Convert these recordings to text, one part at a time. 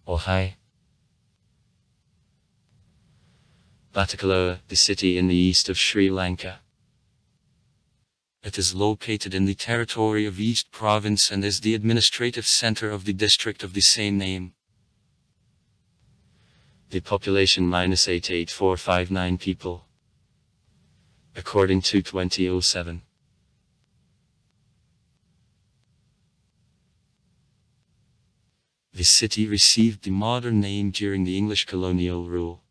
Ohio. Batticaloa, the city in the east of Sri Lanka. It is located in the territory of East Province and is the administrative center of the district of the same name. The population -88459 people, according to 2007. The city received the modern name during the English colonial rule.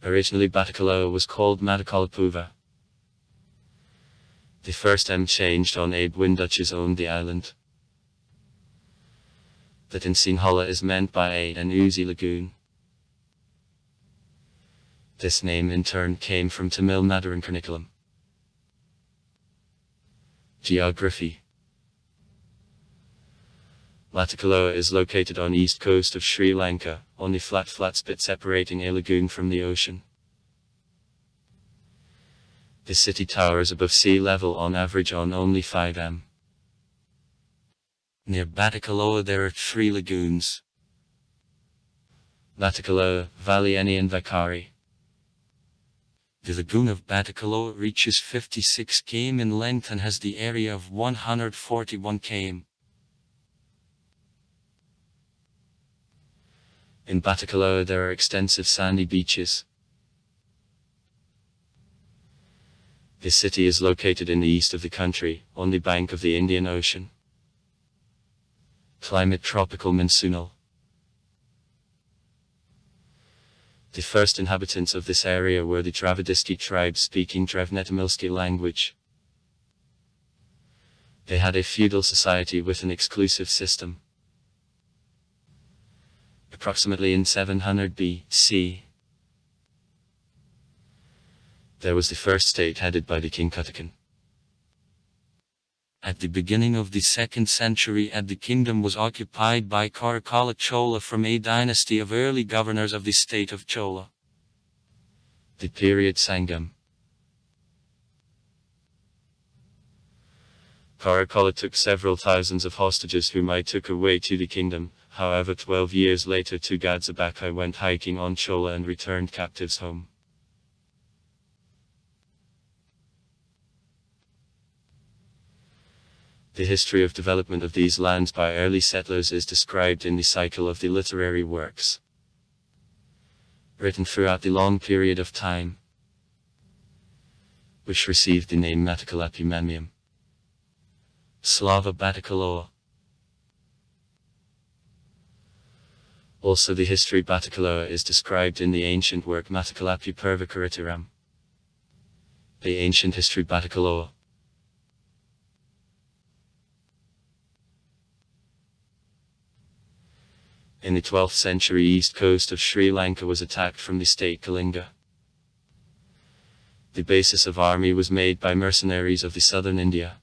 Originally Batticaloa was called Batticaloa. The first M changed on Abe when Dutches owned the island. That in Sinhala is meant by a and Uzi Lagoon. This name in turn came from Tamil Nadu and Karnikulam. Geography. Batticaloa is located on east coast of Sri Lanka, on the flat spit separating a lagoon from the ocean. The city towers above sea level on average on only 5 m. Near Batticaloa there are 3 lagoons. Batticaloa, Valieni and Vakari. The lagoon of Batticaloa reaches 56 km in length and has the area of 141 km. In Batticaloa there are extensive sandy beaches. The city is located in the east of the country, on the bank of the Indian Ocean. Climate tropical monsoonal. The first inhabitants of this area were the Dravidiski tribe speaking Drevnetamilski language. They had a feudal society with an exclusive system. Approximately in 700 BC, there was the first state headed by the king Kutakan. At the beginning of the 2nd century the kingdom was occupied by Karakala Chola from a dynasty of early governors of the state of Chola. The period Sangam. Karakala took several thousands of hostages whom I took away to the kingdom. However, 12 years later two Gadzabaka went hiking on Chola and returned captives home. The history of development of these lands by early settlers is described in the cycle of the literary works written throughout the long period of time, which received the name Matakalapi Manmium. Slava Batticaloa. Also the history Batticaloa is described in the ancient work Matakalapi Purvakaritiram. The ancient history Batticaloa. In the 12th century east coast of Sri Lanka was attacked from the state Kalinga. The basis of army was made by mercenaries of the southern India.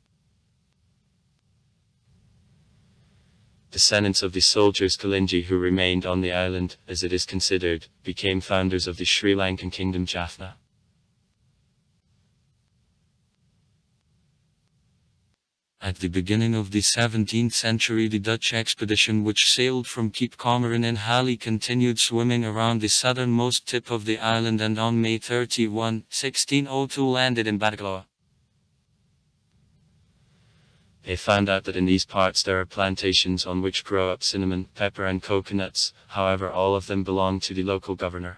Descendants of the soldiers Kalinji who remained on the island, as it is considered, became founders of the Sri Lankan kingdom Jaffna. At the beginning of the 17th century the Dutch expedition which sailed from Cape Comorin in Halley continued swimming around the southernmost tip of the island and on May 31, 1602 landed in Batticaloa. They found out that in these parts there are plantations on which grow up cinnamon, pepper and coconuts, however all of them belong to the local governor.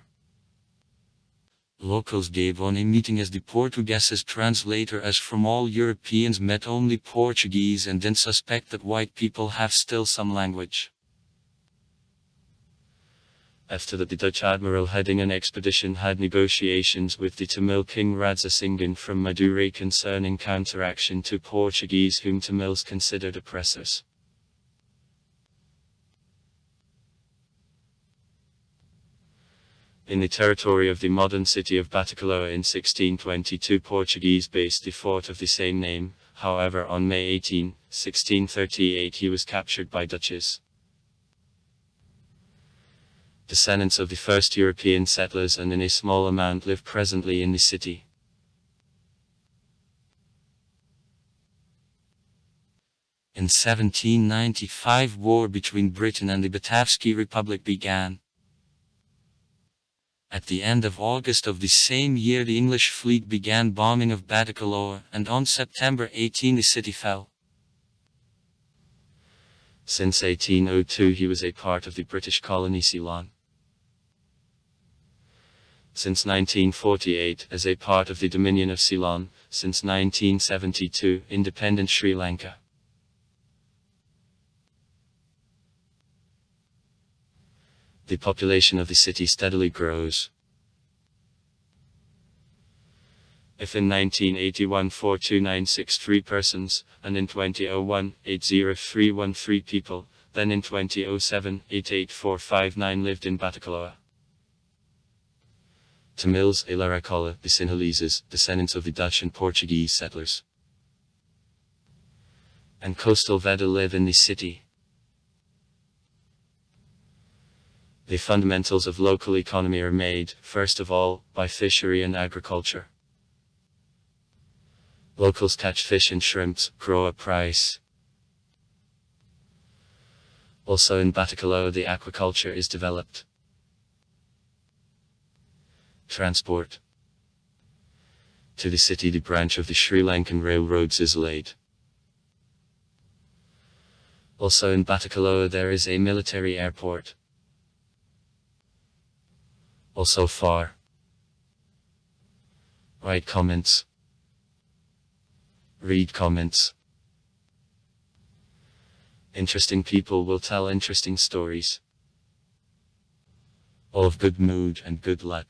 Locals gave on a meeting as the Portuguese's translator as from all Europeans met only Portuguese and then suspect that white people have still some language. After that the Dutch admiral heading an expedition had negotiations with the Tamil king Radzasingan from Madurai concerning counteraction to Portuguese whom Tamils considered oppressors. In the territory of the modern city of Batticaloa in 1622 Portuguese based the fort of the same name, however on May 18, 1638 he was captured by Dutches. Descendants of the first European settlers and in a small amount live presently in the city. In 1795, war between Britain and the Batavsky Republic began. At the end of August of the same year, the English fleet began bombing of Batticaloa, and on September 18 the city fell. Since 1802 he was a part of the British colony Ceylon. Since 1948 as a part of the Dominion of Ceylon, since 1972 independent Sri Lanka. The population of the city steadily grows. If in 1981 42963 persons, and in 2001 80313 people, then in 2007 88459 lived in Batticaloa. Tamils, Ilarakola, the Sinhalese, descendants of the Dutch and Portuguese settlers, and coastal Veda live in the city. The fundamentals of local economy are made, first of all, by fishery and agriculture. Locals catch fish and shrimps, grow a price. Also in Batticaloa the aquaculture is developed. Transport. To the city the branch of the Sri Lankan railroads is laid. Also in Batticaloa there is a military airport. Also far. Write comments. Read comments. Interesting people will tell interesting stories. All of good mood and good luck.